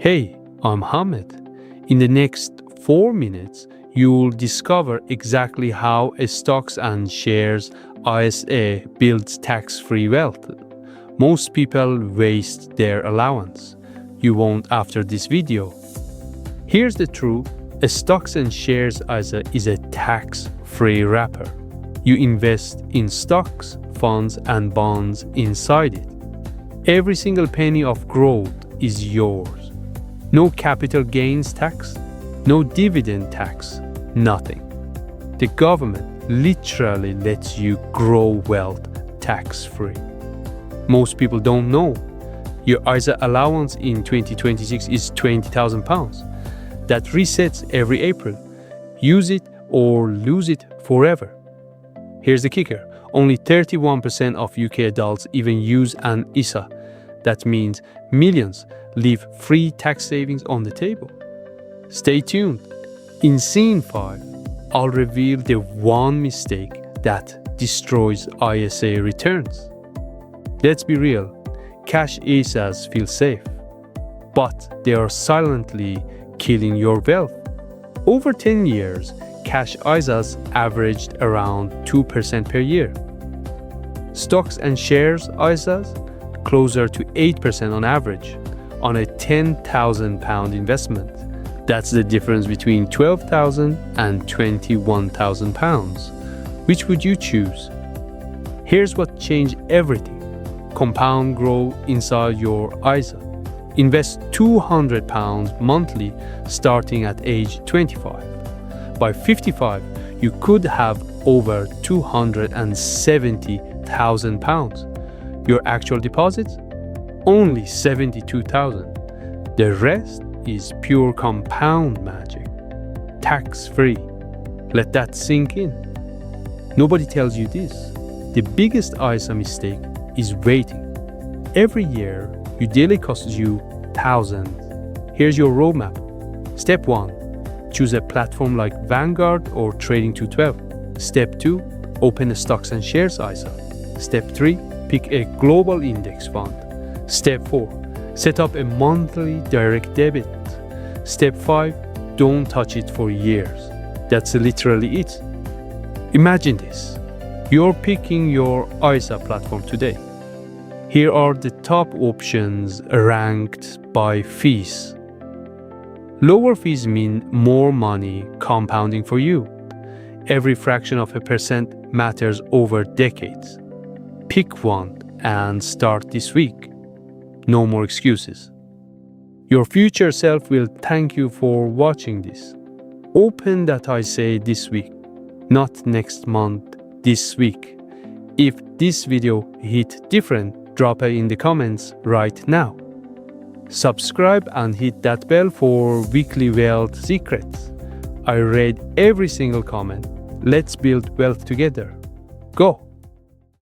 Hey, I'm Hamid. In the next 4 minutes, you'll discover exactly how a stocks and shares ISA builds tax-free wealth. Most people waste their allowance. You won't after this video. Here's the truth. A stocks and shares ISA is a tax-free wrapper. You invest in stocks, funds, and bonds inside it. Every single penny of growth is yours. No capital gains tax, no dividend tax, nothing. The government literally lets you grow wealth tax-free. Most people don't know. Your ISA allowance in 2026 is £20,000. That resets every April. Use it or lose it forever. Here's the kicker. Only 31% of UK adults even use an ISA. That means millions leave free tax savings on the table. Stay tuned. In Scene 5, I'll reveal the one mistake that destroys ISA returns. Let's be real, cash ISAs feel safe, but they are silently killing your wealth. Over 10 years, cash ISAs averaged around 2% per year. Stocks and shares ISAs closer to 8% on average on a £10,000 investment. That's the difference between £12,000 and £21,000. Which would you choose? Here's what changed everything. Compound growth inside your ISA. Invest £200 monthly starting at age 25. By 55, you could have over £270,000. Your actual deposits? Only $72,000. The rest is pure compound magic. Tax-free. Let that sink in. Nobody tells you this. The biggest ISA mistake is waiting. Every year, your daily costs you thousands. Here's your roadmap. Step 1. Choose a platform like Vanguard or Trading 212. Step 2. Open a stocks and shares ISA. Step 3. Pick a global index fund. Step 4. Set up a monthly direct debit. Step 5. Don't touch it for years. That's literally it. Imagine this. You're picking your ISA platform today. Here are the top options ranked by fees. Lower fees mean more money compounding for you. Every fraction of a percent matters over decades. Pick one and start this week. No more excuses. Your future self will thank you for watching this. Open that ISA this week, not next month, this week. If this video hit different, drop it in the comments right now. Subscribe and hit that bell for weekly wealth secrets. I read every single comment. Let's build wealth together. Go!